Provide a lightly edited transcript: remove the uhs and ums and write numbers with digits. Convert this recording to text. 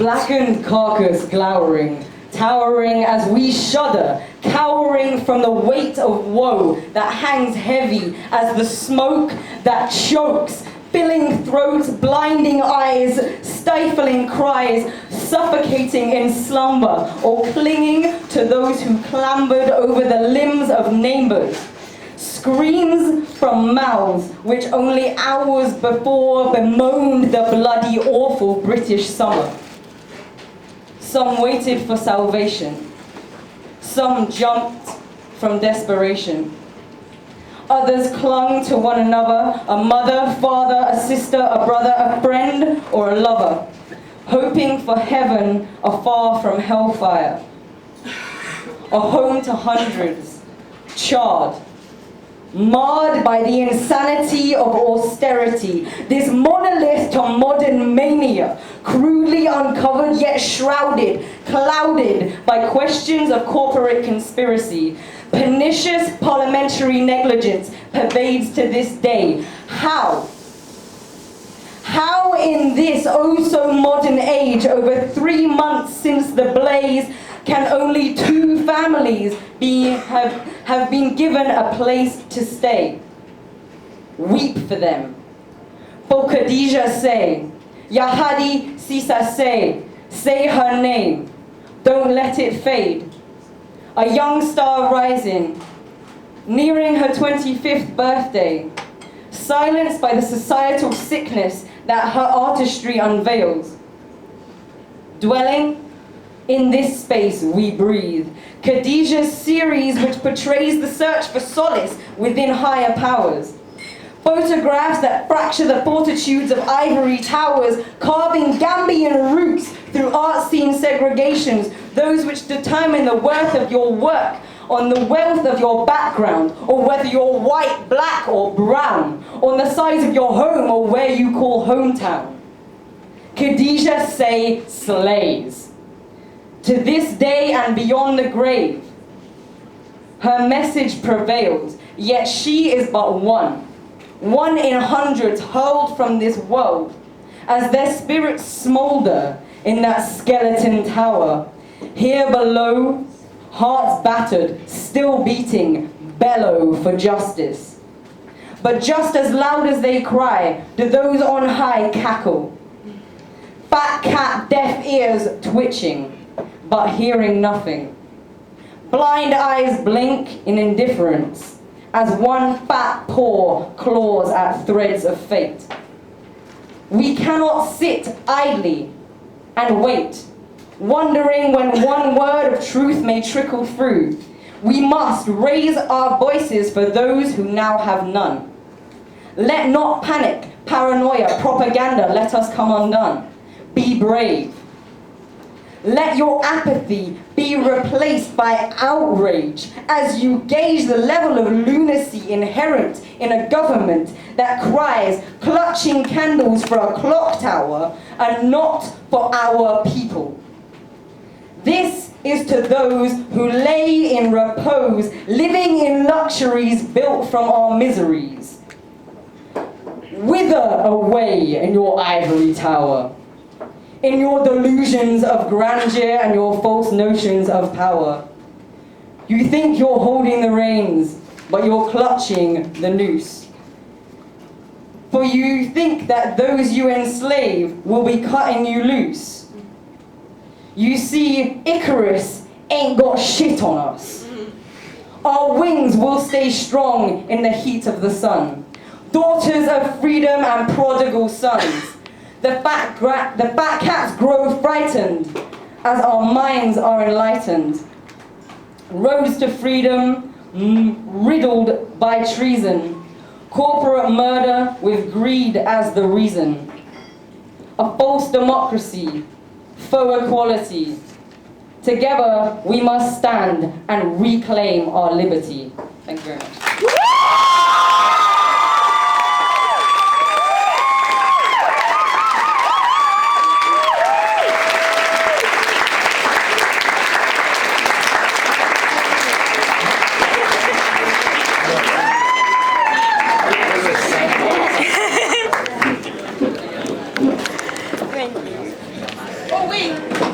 Blackened carcass glowering, towering as we shudder, cowering from the weight of woe that hangs heavy as the smoke that chokes, filling throats, blinding eyes, stifling cries, suffocating in slumber, or clinging to those who clambered over the limbs of neighbors. Screams from mouths which only hours before bemoaned the bloody, awful British summer. Some waited for salvation. Some jumped from desperation. Others clung to one another, a mother, father, a sister, a brother, a friend, or a lover, hoping for heaven afar from hellfire. A home to hundreds, charred, marred by the insanity of austerity, this monolith to modern mania, crudely uncovered yet shrouded, clouded by questions of corporate conspiracy. Pernicious parliamentary negligence pervades to this day. How in this oh so modern age, over 3 months since the blaze, can only 2 families have been given a place to stay? Weep for them. For Khadija Saye, Khadija Saye, say her name. Don't let it fade. A young star rising, nearing her 25th birthday, silenced by the societal sickness that her artistry unveils. Dwelling in this space we breathe, Khadija's series which portrays the search for solace within higher powers. Photographs that fracture the fortitudes of ivory towers, carving Gambian roots through art scene segregations, those which determine the worth of your work on the wealth of your background, or whether you're white, black, or brown, on the size of your home or where you call hometown. Khadija Saye slays. To this day and beyond the grave, her message prevails, yet she is but one in hundreds hurled from this world, as their spirits smolder in that skeleton tower. Here below, hearts battered, still beating, bellow for justice. But just as loud as they cry, do those on high cackle. Fat cat deaf ears twitching, but hearing nothing. Blind eyes blink in indifference, as one fat paw claws at threads of fate. We cannot sit idly and wait, wondering when one word of truth may trickle through. We must raise our voices for those who now have none. Let not panic, paranoia, propaganda let us come undone. Be brave. Let your apathy be replaced by outrage as you gauge the level of lunacy inherent in a government that cries, clutching candles for a clock tower and not for our people. This is to those who lay in repose, living in luxuries built from our miseries. Wither away in your ivory tower, in your delusions of grandeur and your false notions of power. You think you're holding the reins, but you're clutching the noose. For you think that those you enslave will be cutting you loose. You see, Icarus ain't got shit on us. Our wings will stay strong in the heat of the sun. Daughters of freedom and prodigal sons. The fat cats grow frightened as our minds are enlightened. Roads to freedom riddled by treason. Corporate murder with greed as the reason. A false democracy, faux equality. Together we must stand and reclaim our liberty. Thank you very much. Oh, wait. Saye.